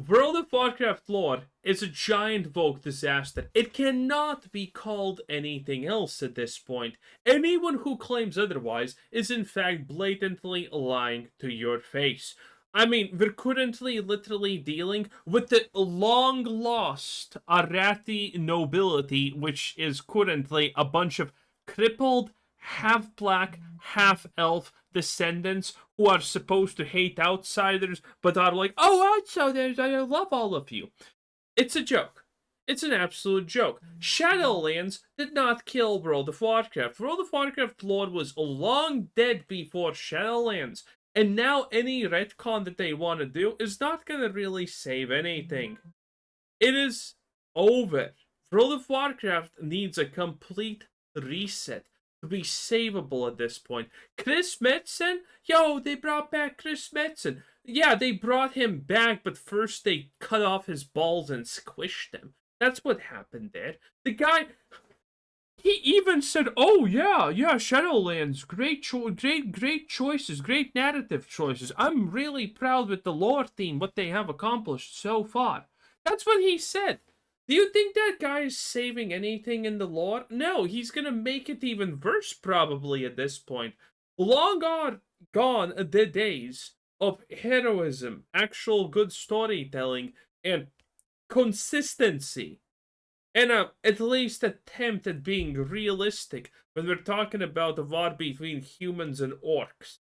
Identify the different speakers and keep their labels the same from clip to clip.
Speaker 1: World of Warcraft lore is a giant woke disaster. It cannot be called anything else at this point. Anyone who claims otherwise is in fact blatantly lying to your face. I mean, we're currently literally dealing with the long lost Arathi nobility, which is currently a bunch of crippled, half black, half elf descendants who are supposed to hate outsiders, but are like, oh, outsiders, I love all of you. It's a joke. It's an absolute joke. Shadowlands did not kill World of Warcraft. World of Warcraft lore was long dead before Shadowlands. And now any retcon that they want to do is not going to really save anything. It is over. World of Warcraft needs a complete reset to be savable at this point. Chris Metzen? Yo, they brought back Chris Metzen. Yeah, they brought him back, but first they cut off his balls and squished them. That's what happened there. The guy, he even said, "Oh yeah, Shadowlands, great choices, great narrative choices. I'm really proud with the lore team, what they have accomplished so far." That's what he said. Do you think that guy is saving anything in the lore? No, he's gonna make it even worse probably at this point. Long gone the days of heroism, actual good storytelling, and consistency, and at least attempt at being realistic when we're talking about a war between humans and orcs.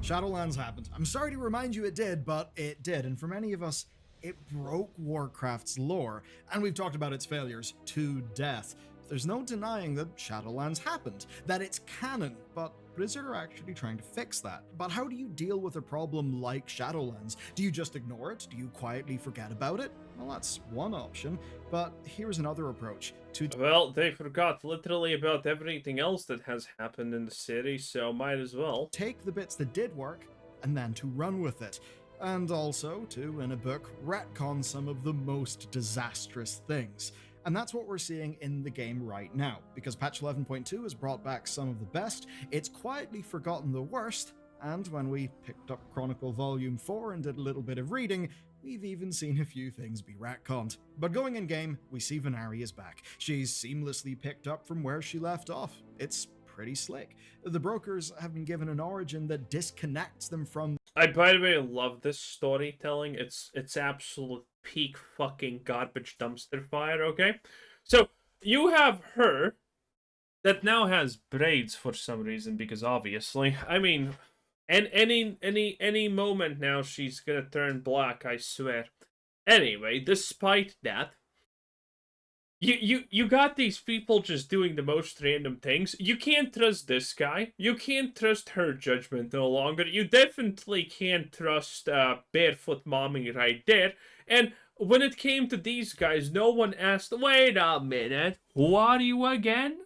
Speaker 2: Shadowlands happened. I'm sorry to remind you it did, but it did. And for many of us, it broke Warcraft's lore, and we've talked about its failures to death. There's no denying that Shadowlands happened, that it's canon, but Blizzard are actually trying to fix that. But how do you deal with a problem like Shadowlands? Do you just ignore it? Do you quietly forget about it? Well, that's one option, but here's another approach.
Speaker 1: Well, they forgot literally about everything else that has happened in the series, so might as well.
Speaker 2: Take the bits that did work, and then to run with it. And also to, in a book, retcon some of the most disastrous things. And that's what we're seeing in the game right now. Because patch 11.2 has brought back some of the best, it's quietly forgotten the worst, and when we picked up Chronicle Volume 4 and did a little bit of reading, we've even seen a few things be retconned. But going in-game, we see Ven'ari is back. She's seamlessly picked up from where she left off. It's pretty slick. The brokers have been given an origin that disconnects them from...
Speaker 1: I, by the way, love this storytelling. It's absolute peak fucking garbage dumpster fire, okay? So, you have her that now has braids for some reason, because obviously, I mean, and any moment now she's gonna turn black, I swear. Anyway, despite that, you got these people just doing the most random things. You can't trust this guy. You can't trust her judgment no longer. You definitely can't trust Barefoot Mommy right there. And when it came to these guys, no one asked, wait a minute, who are you again?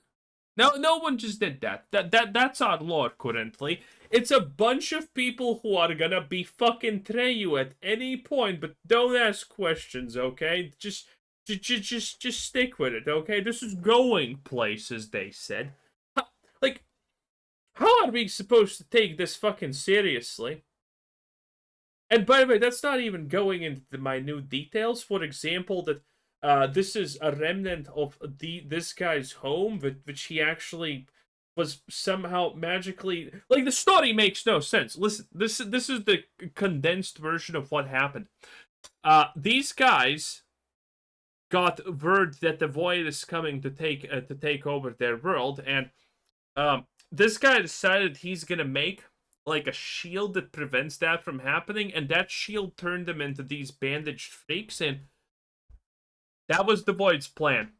Speaker 1: No one just did that. That's our lore currently. It's a bunch of people who are gonna be fucking tray you at any point, but don't ask questions, okay? Just stick with it, okay? This is going places, they said. Like, how are we supposed to take this fucking seriously? And by the way, that's not even going into the minute details. For example, that this is a remnant of this guy's home, which he actually was somehow magically... Like, the story makes no sense. Listen, this is the condensed version of what happened. These guys got word that the Void is coming to take over their world, and this guy decided he's gonna make like a shield that prevents that from happening, and that shield turned them into these bandaged freaks, and that was the Void's plan.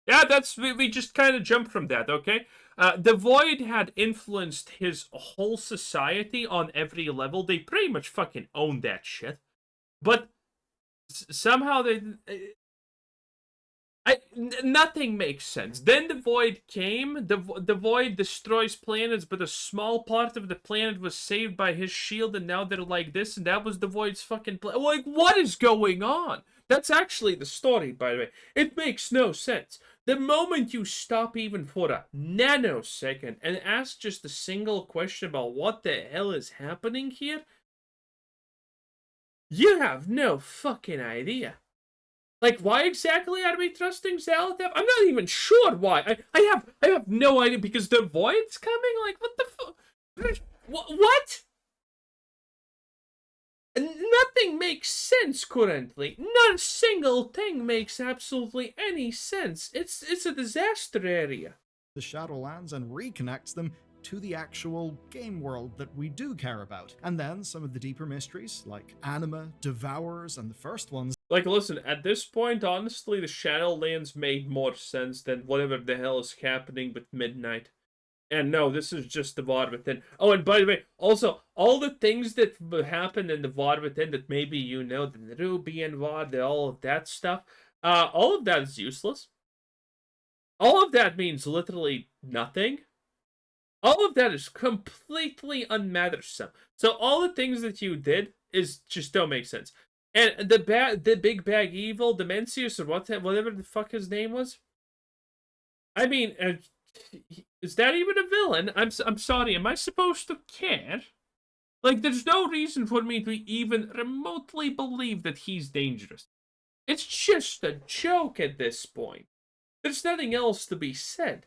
Speaker 1: Yeah, we just kind of jumped from that, okay? The Void had influenced his whole society on every level. They pretty much fucking owned that shit, but somehow nothing makes sense. Then the Void came. The Void destroys planets, but a small part of the planet was saved by his shield, and now they're like this, and that was the Void's fucking plan. Like, what is going on? That's actually the story, by the way. It makes no sense. The moment you stop even for a nanosecond and ask just a single question about what the hell is happening here, You have no fucking idea. Like, why exactly are we trusting Zalathep? I'm not even sure why. I have no idea, because the void's coming? Like, what the fuck? What? Nothing makes sense currently. Not a single thing makes absolutely any sense. It's a disaster area.
Speaker 2: The Shadowlands and reconnects them to the actual game world that we do care about. And then some of the deeper mysteries, like Anima, Devourers, and the first ones.
Speaker 1: Like, listen, at this point, honestly, the Shadowlands made more sense than whatever the hell is happening with Midnight. And no, this is just the VOD within. Oh, and by the way, also, all the things that happened in the VOD within that maybe you know, the Rubian VOD, all of that stuff, all of that is useless. All of that means literally nothing. All of that is completely unmattersome. So all the things that you did is just don't make sense. And the big bag evil, Demencius, or whatever the fuck his name was. I mean, is that even a villain? I'm sorry. Am I supposed to care? Like, there's no reason for me to even remotely believe that he's dangerous. It's just a joke at this point. There's nothing else to be said.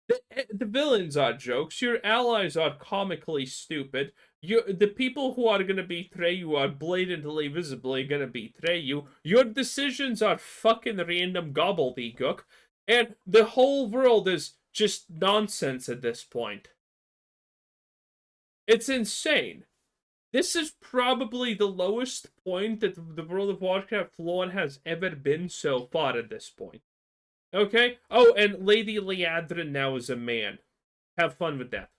Speaker 1: The villains are jokes. Your allies are comically stupid. The people who are gonna betray you are blatantly, visibly gonna betray you. Your decisions are fucking random gobbledygook. And the whole world is just nonsense at this point. It's insane. This is probably the lowest point that the World of Warcraft lore has ever been so far at this point. Okay? Oh, and Lady Liadrin now is a man. Have fun with that.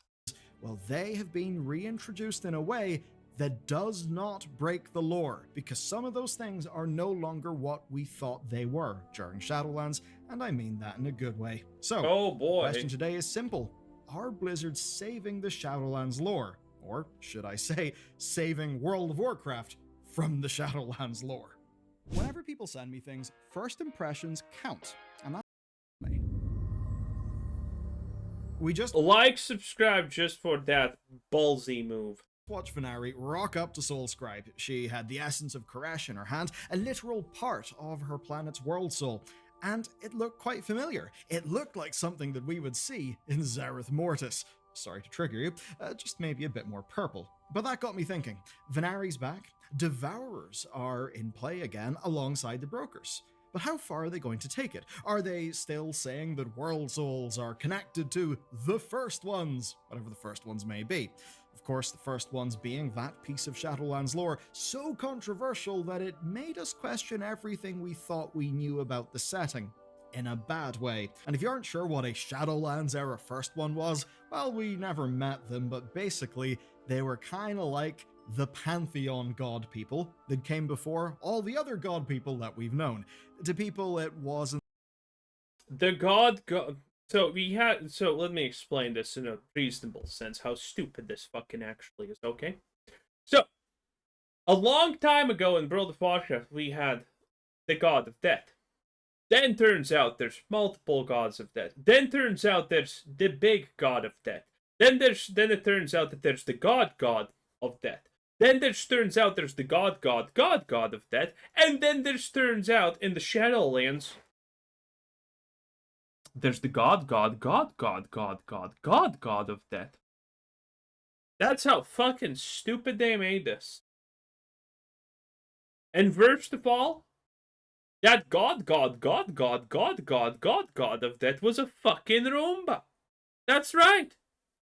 Speaker 2: Well, they have been reintroduced in a way that does not break the lore, because some of those things are no longer what we thought they were during Shadowlands, and I mean that in a good way. So,
Speaker 1: oh boy.
Speaker 2: The question today is simple. Are Blizzard saving the Shadowlands lore? Or, should I say, saving World of Warcraft from the Shadowlands lore? Whenever people send me things, first impressions count, and that's me. We just
Speaker 1: like, subscribe just for that ballsy move.
Speaker 2: Watch Ven'ari rock up to Soulscribe. She had the essence of Koresh in her hand, a literal part of her planet's world soul, and it looked quite familiar. It looked like something that we would see in Zereth Mortis. Sorry to trigger you, just maybe a bit more purple. But that got me thinking. Ven'ari's back, Devourers are in play again alongside the Brokers. But how far are they going to take it? Are they still saying that world souls are connected to the First Ones, whatever the First Ones may be? Of course, the First Ones being that piece of Shadowlands lore so controversial that it made us question everything we thought we knew about the setting, in a bad way. And if you aren't sure what a Shadowlands era First One was, well, we never met them, but basically, they were kind of like the Pantheon god people that came before all the other god people that we've known. To people, it wasn't
Speaker 1: the god. So let me explain this in a reasonable sense, how stupid this fucking actually is, okay? So, a long time ago in World of Warcraft, we had the god of death. Then turns out there's multiple gods of death. Then turns out there's the big god of death. Then it turns out that there's the god of death. Then turns out there's the god of death. And then turns out in the Shadowlands, there's the god of death. That's how fucking stupid they made this. And first of all, that god of death was a fucking Roomba. That's right.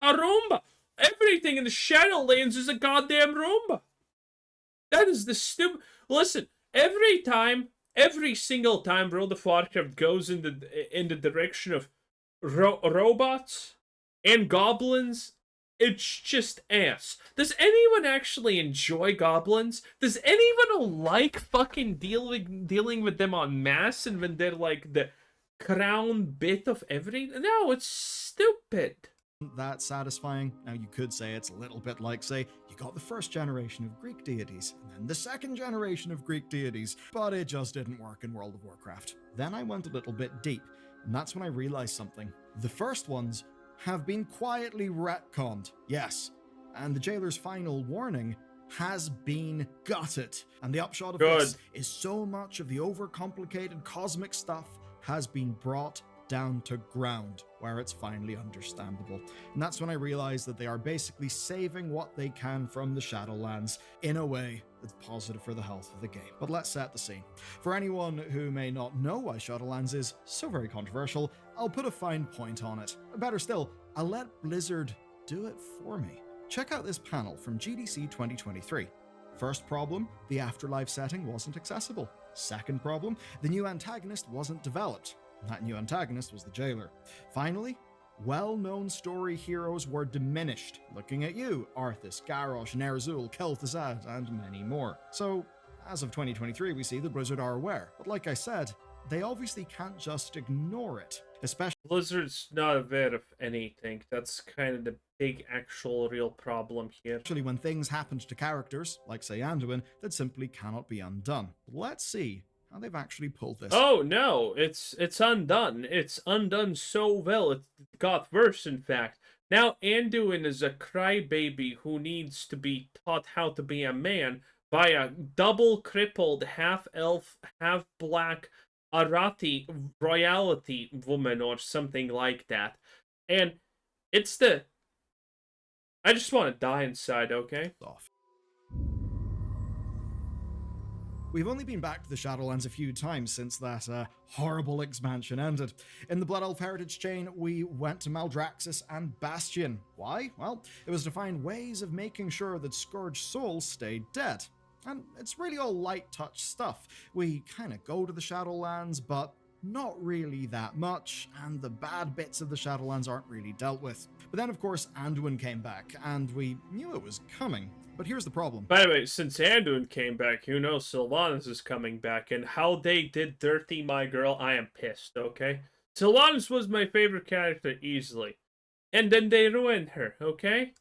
Speaker 1: A Roomba. Everything in the Shadowlands is a goddamn Roomba. That is the stupid... Listen, every single time World of Warcraft goes in the direction of robots and goblins, it's just ass. Does anyone actually enjoy goblins? Does anyone like fucking dealing with them en masse and when they're like the crown bit of everything? No, it's stupid.
Speaker 2: That satisfying. Now you could say it's a little bit like, say, you got the first generation of Greek deities, and then the second generation of Greek deities, but it just didn't work in World of Warcraft. Then I went a little bit deep, and that's when I realized something. The first ones have been quietly retconned, yes, and the Jailer's final warning has been gutted. And the upshot of
Speaker 1: Good.
Speaker 2: this is so much of the overcomplicated cosmic stuff has been brought down to ground, where it's finally understandable. And that's when I realized that they are basically saving what they can from the Shadowlands in a way that's positive for the health of the game. But let's set the scene. For anyone who may not know why Shadowlands is so very controversial, I'll put a fine point on it. Better still, I'll let Blizzard do it for me. Check out this panel from GDC 2023. First problem, the Afterlife setting wasn't accessible. Second problem, the new antagonist wasn't developed. That new antagonist was the Jailer. Finally, well-known story heroes were diminished. Looking at you, Arthas, Garrosh, Ner'zhul, Kel'Thuzad, and many more. So, as of 2023, we see that Blizzard are aware. But like I said, they obviously can't just ignore it. Especially
Speaker 1: Blizzard's not aware of anything. That's kind of the big actual real problem here.
Speaker 2: when things happened to characters, like say Anduin, that simply cannot be undone. Let's see how they've actually pulled this.
Speaker 1: Oh no, it's undone. It's undone so well. It got worse, in fact. Now Anduin is a crybaby who needs to be taught how to be a man by a double crippled half-elf, half-black Arati royalty woman or something like that. And it's the... I just want to die inside, okay?
Speaker 2: We've only been back to the Shadowlands a few times since that horrible expansion ended. In the Blood Elf Heritage chain, we went to Maldraxxus and Bastion. Why? Well, it was to find ways of making sure that Scourge souls stayed dead. And it's really all light touch stuff. We kind of go to the Shadowlands, but not really that much, and the bad bits of the Shadowlands aren't really dealt with. But then, of course, Anduin came back, and we knew it was coming. But here's the problem.
Speaker 1: By the way, since Anduin came back, you know Sylvanas is coming back, and how they did dirty my girl, I am pissed, okay? Sylvanas was my favorite character easily. And then they ruined her, okay?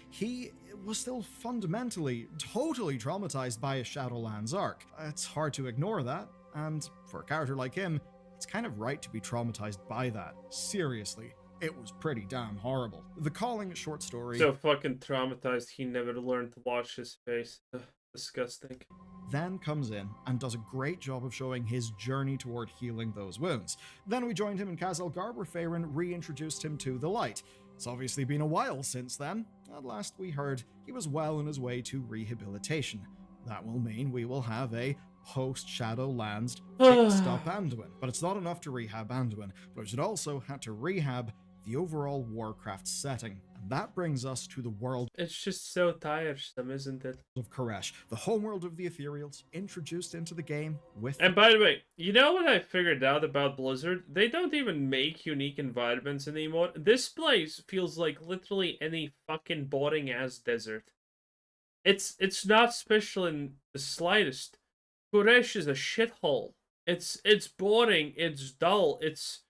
Speaker 2: He was still fundamentally, totally traumatized by a Shadowlands arc. It's hard to ignore that, and for a character like him, it's kind of right to be traumatized by that. Seriously, it was pretty damn horrible. The Calling short story...
Speaker 1: So fucking traumatized he never learned to wash his face. Ugh, disgusting.
Speaker 2: Then comes in and does a great job of showing his journey toward healing those wounds. Then we joined him in Khazalgar, where Faerun reintroduced him to the light. It's obviously been a while since then. At last we heard he was well on his way to rehabilitation. That will mean we will have a post-Shadowlands fixed up Anduin. But it's not enough to rehab Anduin. Blizzard also had to rehab the overall Warcraft setting. And that brings us to the world...
Speaker 1: It's just so tiresome, isn't it?
Speaker 2: ...of Koresh, the homeworld of the Ethereals, introduced into the game with...
Speaker 1: And by the way, you know what I figured out about Blizzard? They don't even make unique environments anymore. This place feels like literally any fucking boring-ass desert. It's not special in the slightest. Koresh is a shithole. It's boring, it's dull, it's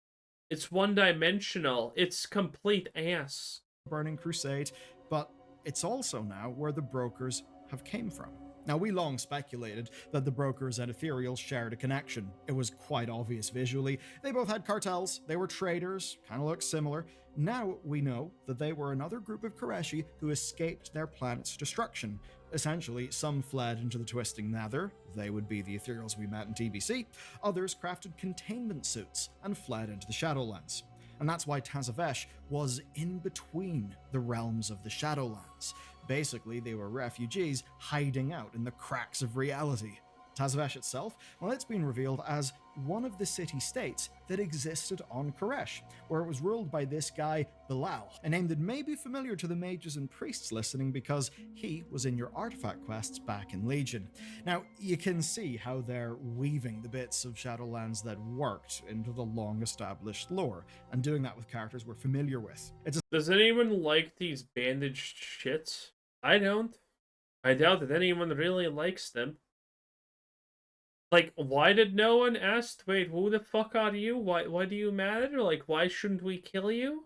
Speaker 1: one-dimensional, it's complete ass.
Speaker 2: Burning Crusade, but it's also now where the brokers have came from. Now, we long speculated that the brokers and Ethereals shared a connection. It was quite obvious visually. They both had cartels, they were traders, kind of looked similar. Now we know that they were another group of Koreshi who escaped their planet's destruction. Essentially, some fled into the Twisting Nether, they would be the Ethereals we met in TBC, others crafted containment suits and fled into the Shadowlands. And that's why Tazavesh was in between the realms of the Shadowlands. Basically, they were refugees hiding out in the cracks of reality. Tazavesh itself, well, it's been revealed as one of the city-states that existed on Koresh, where it was ruled by this guy, Bilal, a name that may be familiar to the mages and priests listening because he was in your artifact quests back in Legion. Now, you can see how they're weaving the bits of Shadowlands that worked into the long-established lore, and doing that with characters we're familiar with.
Speaker 1: Does anyone like these bandaged shits? I don't. I doubt that anyone really likes them. Like, why did no one ask, wait, who the fuck are you? Why do you matter? Like, why shouldn't we kill you?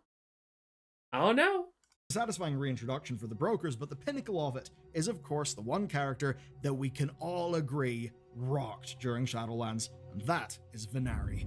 Speaker 1: I don't know.
Speaker 2: Satisfying reintroduction for the brokers, but the pinnacle of it is, of course, the one character that we can all agree rocked during Shadowlands, and that is Ven'ari.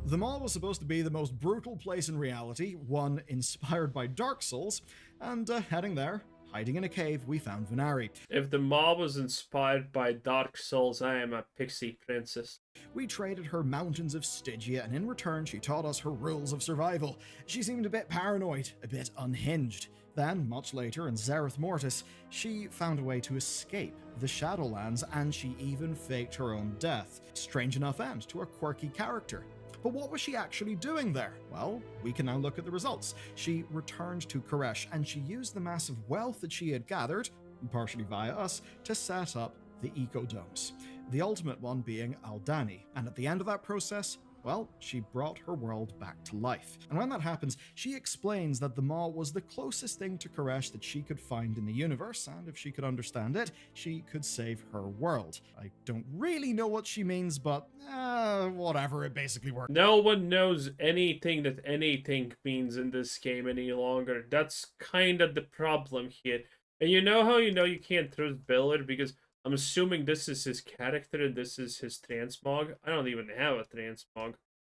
Speaker 2: The Maw was supposed to be the most brutal place in reality, one inspired by Dark Souls, and heading there, hiding in a cave, we found Ven'ari.
Speaker 1: If the mob was inspired by Dark Souls, I am a pixie princess.
Speaker 2: We traded her mountains of Stygia, and in return she taught us her rules of survival. She seemed a bit paranoid, a bit unhinged. Then, much later in Zereth Mortis, she found a way to escape the Shadowlands, and she even faked her own death. Strange enough end to a quirky character. But what was she actually doing there? Well, we can now look at the results. She returned to Koresh, and she used the massive wealth that she had gathered, partially via us, to set up the ecodomes. The ultimate one being Aldani. And at the end of that process, well, she brought her world back to life. And when that happens, she explains that the Maw was the closest thing to Koresh that she could find in the universe, and if she could understand it, she could save her world. I don't really know what she means, but whatever, it basically works.
Speaker 1: No one knows anything that anything means in this game any longer. That's kind of the problem here. And you know how you know you can't trust Baldur? Because I'm assuming this is his character and this is his transmog. I don't even have a transmog.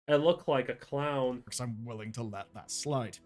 Speaker 1: I look like a clown.
Speaker 2: I'm willing to let that slide.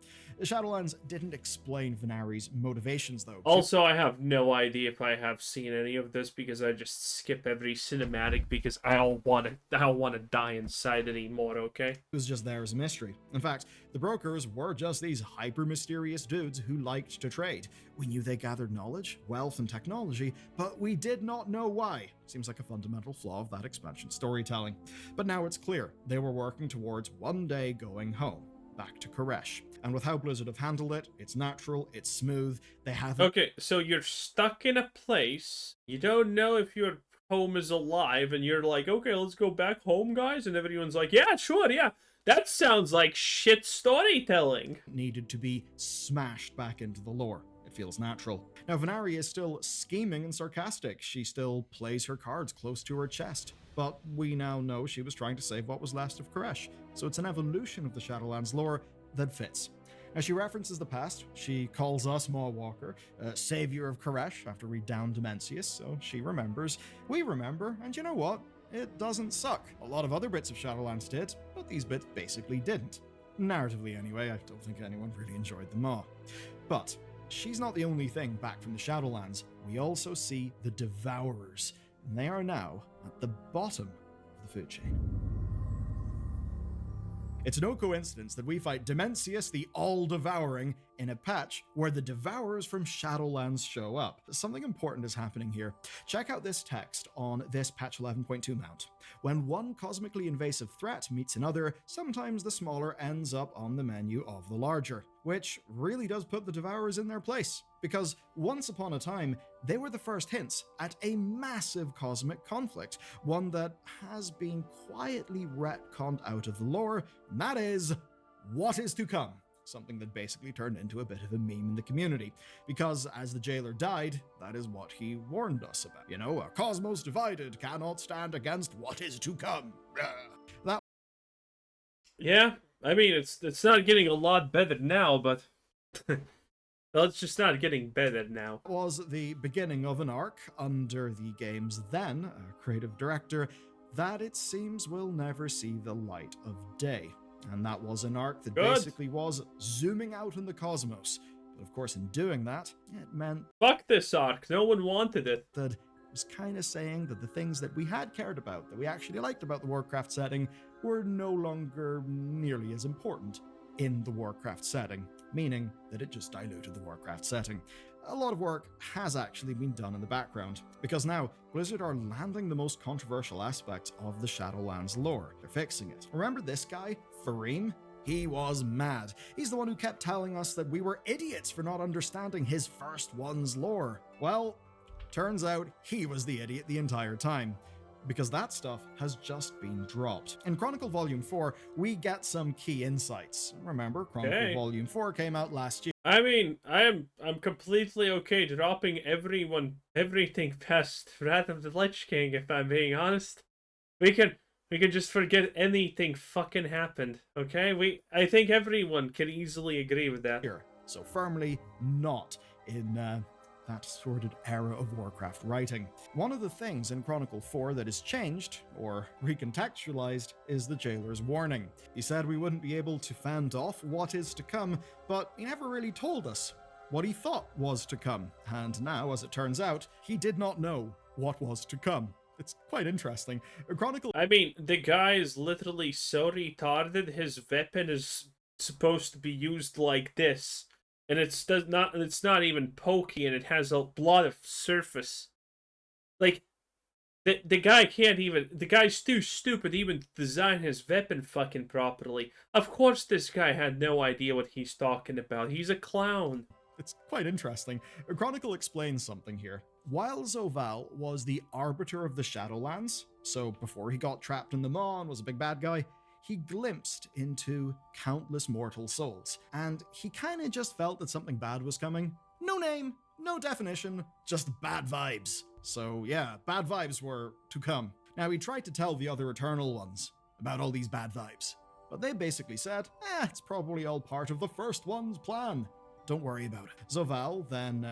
Speaker 2: Shadowlands didn't explain Ven'ari's motivations, though.
Speaker 1: Also, I have no idea if I have seen any of this because I just skip every cinematic because I don't want to die inside anymore, okay?
Speaker 2: It was just there as a mystery. In fact, the brokers were just these hyper-mysterious dudes who liked to trade. We knew they gathered knowledge, wealth, and technology, but we did not know why. Seems like a fundamental flaw of that expansion storytelling. But now it's clear, they were working towards one day going home, back to Koresh. And with how Blizzard have handled it, it's natural, it's smooth, they haven't...
Speaker 1: Okay, so you're stuck in a place, you don't know if your home is alive, and you're like, okay, let's go back home, guys, and everyone's like, yeah, sure, yeah. That sounds like shit storytelling.
Speaker 2: Needed to be smashed back into the lore. It feels natural. Now, Ven'ari is still scheming and sarcastic. She still plays her cards close to her chest. But we now know she was trying to save what was left of Koresh. So it's an evolution of the Shadowlands lore that fits. Now, she references the past. She calls us Mawwalker, savior of Koresh, after we downed Dimensius, so she remembers. We remember, and you know what? It doesn't suck. A lot of other bits of Shadowlands did, but these bits basically didn't. Narratively anyway, I don't think anyone really enjoyed them all. But she's not the only thing back from the Shadowlands. We also see the Devourers, and they are now at the bottom of the food chain. It's no coincidence that we fight Dimensius the All-Devouring in a patch where the Devourers from Shadowlands show up. Something important is happening here. Check out this text on this patch 11.2 mount. When one cosmically invasive threat meets another, sometimes the smaller ends up on the menu of the larger, which really does put the Devourers in their place, because once upon a time, they were the first hints at a massive cosmic conflict, one that has been quietly retconned out of the lore, and that is what is to come. Something that basically turned into a bit of a meme in the community, because as the jailer died, that is what he warned us about. You know, a cosmos divided cannot stand against what is to come. That...
Speaker 1: Yeah, I mean, it's not getting a lot better now, but... well, it's just not getting better now.
Speaker 2: Was the beginning of an arc under the game's then creative director that it seems will never see the light of day. And that was an arc that basically was zooming out in the cosmos. But of course, in doing that, it meant...
Speaker 1: fuck this arc, no one wanted it.
Speaker 2: That it was kind of saying that the things that we had cared about, that we actually liked about the Warcraft setting, were no longer nearly as important in the Warcraft setting, meaning that it just diluted the Warcraft setting. A lot of work has actually been done in the background, because now Blizzard are landing the most controversial aspects of the Shadowlands lore. They're fixing it. Remember this guy, Fareem? He was mad. He's the one who kept telling us that we were idiots for not understanding his First One's lore. Well, turns out he was the idiot the entire time, because that stuff has just been dropped. In Chronicle Volume 4, we get some key insights. Remember, Chronicle Volume 4 came out last year.
Speaker 1: I mean, I'm completely okay dropping everything past Wrath of the Lich King, if I'm being honest. We can just forget anything fucking happened, okay? I think everyone can easily agree with that.
Speaker 2: So firmly not in that sordid era of Warcraft writing. One of the things in Chronicle 4 that has changed, or recontextualized, is the Jailer's warning. He said we wouldn't be able to fend off what is to come, but he never really told us what he thought was to come. And now, as it turns out, he did not know what was to come. It's quite interesting. Chronicle.
Speaker 1: I mean, the guy is literally so retarded. His weapon is supposed to be used like this, and it's not even pokey, and it has a lot of surface. Like, the guy can't even. The guy's too stupid to even design his weapon fucking properly. Of course, this guy had no idea what he's talking about. He's a clown.
Speaker 2: It's quite interesting. Chronicle explains something here. While Zoval was the arbiter of the Shadowlands, so before he got trapped in the maw and was a big bad guy, he glimpsed into countless mortal souls, and he kind of just felt that something bad was coming. No name, no definition, just bad vibes. So yeah, bad vibes were to come. Now he tried to tell the other Eternal Ones about all these bad vibes, but they basically said, it's probably all part of the First One's plan. Don't worry about it. Zoval then,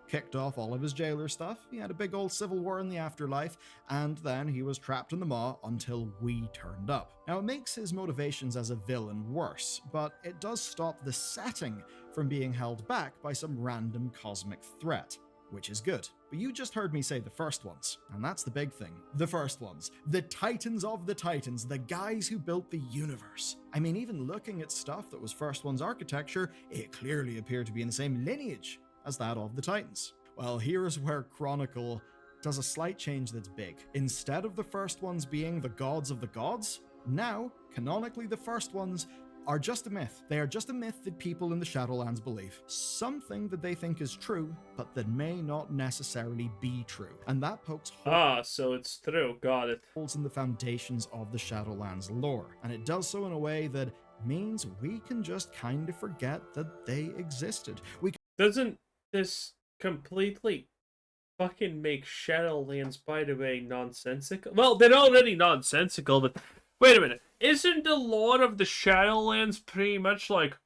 Speaker 2: kicked off all of his jailer stuff. He had a big old civil war in the afterlife, and then he was trapped in the maw until we turned up. Now, it makes his motivations as a villain worse, but it does stop the setting from being held back by some random cosmic threat, which is good. But you just heard me say the First Ones, and that's the big thing. The First Ones. The Titans of the Titans, the guys who built the universe. I mean, even looking at stuff that was First One's architecture, it clearly appeared to be in the same lineage as that of the Titans. Well, here's where Chronicle does a slight change that's big. Instead of the First Ones being the gods of the gods, now, canonically, the First Ones are just a myth. They are just a myth that people in the Shadowlands believe. Something that they think is true, but that may not necessarily be true. And that pokes
Speaker 1: so it's true. Got it.
Speaker 2: holes in the foundations of the Shadowlands lore. And it does so in a way that means we can just kind of forget that they existed.
Speaker 1: Doesn't this completely fucking make Shadowlands, by the way, nonsensical? Well, they're already nonsensical, but wait a minute. Isn't the lore of the Shadowlands pretty much like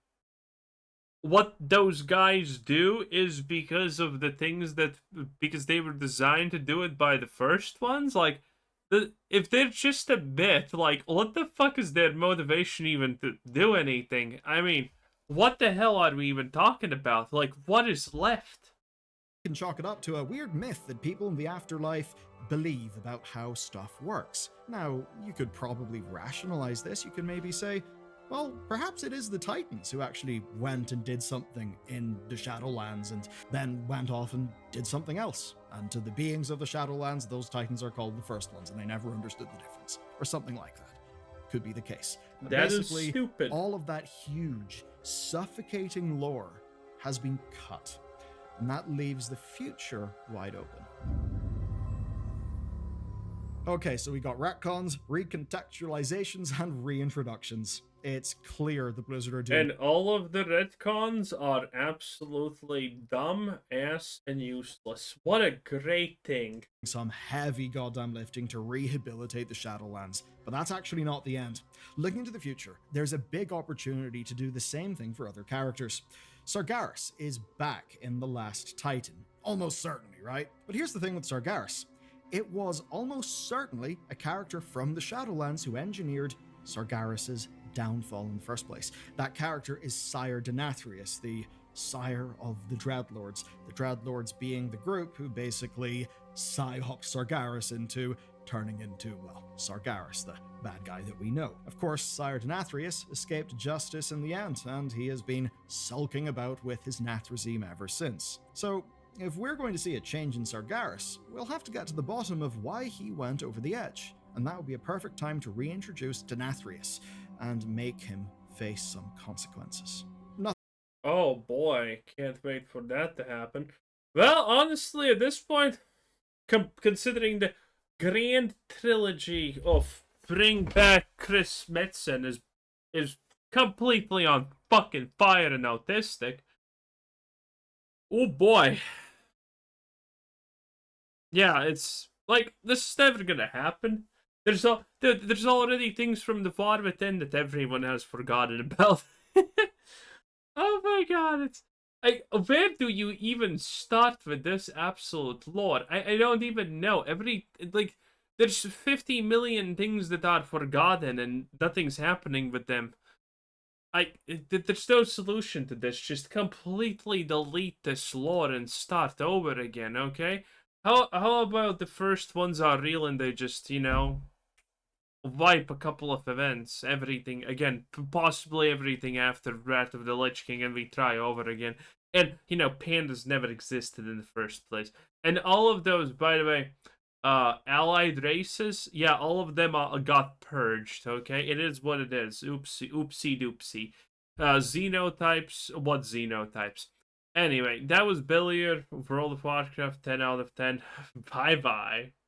Speaker 1: what those guys do is because of the things because they were designed to do it by the first ones? Like, if they're just a bit, like, what the fuck is their motivation even to do anything? I mean, what the hell are we even talking about? Like, what is left?
Speaker 2: Can chalk it up to a weird myth that people in the afterlife believe about how stuff works. Now, you could probably rationalize this. You could maybe say, well, perhaps it is the Titans who actually went and did something in the Shadowlands and then went off and did something else. And to the beings of the Shadowlands, those Titans are called the First Ones, and they never understood the difference. Or something like that. Could be the case. But
Speaker 1: that
Speaker 2: basically,
Speaker 1: is stupid.
Speaker 2: All of that huge, suffocating lore has been cut. And that leaves the future wide open. Okay, so we got retcons, recontextualizations, and reintroductions. It's clear the Blizzard are doing...
Speaker 1: And all of the retcons are absolutely dumb, ass, and useless. What a great thing.
Speaker 2: Some heavy goddamn lifting to rehabilitate the Shadowlands. But that's actually not the end. Looking to the future, there's a big opportunity to do the same thing for other characters. Sargeras is back in The Last Titan. Almost certainly, right? But here's the thing with Sargeras. It was almost certainly a character from the Shadowlands who engineered Sargeras' downfall in the first place. That character is Sire Denathrius, the sire of the Dreadlords. The Dreadlords being the group who basically psyoped Sargeras into turning into, well, Sargeras, the bad guy that we know. Of course, Sire Denathrius escaped justice in the end, and he has been sulking about with his Nathrezim ever since. So, if we're going to see a change in Sargeras, we'll have to get to the bottom of why he went over the edge, and that would be a perfect time to reintroduce Denathrius and make him face some consequences.
Speaker 1: Oh boy, can't wait for that to happen. Well, honestly, at this point, considering the grand trilogy of Bring Back Chris Metzen is completely on fucking fire and autistic. Oh boy. Yeah, it's like, this is never gonna happen. There's already things from the far within that everyone has forgotten about. Oh my god, it's like, where do you even start with this absolute lore? I don't even know. There's 50 million things that are forgotten and nothing's happening with them. There's no solution to this. Just completely delete this lore and start over again, okay? How about the first ones are real and they just, wipe a couple of events, everything again, possibly everything after Wrath of the Lich King, and we try over again. And pandas never existed in the first place. And all of those, by the way, allied races, yeah, all of them got purged. Okay, it is what it is. Oopsie, oopsie doopsie. Xenotypes, what xenotypes? Anyway, that was Billiard, World of Warcraft, 10 out of 10. Bye bye.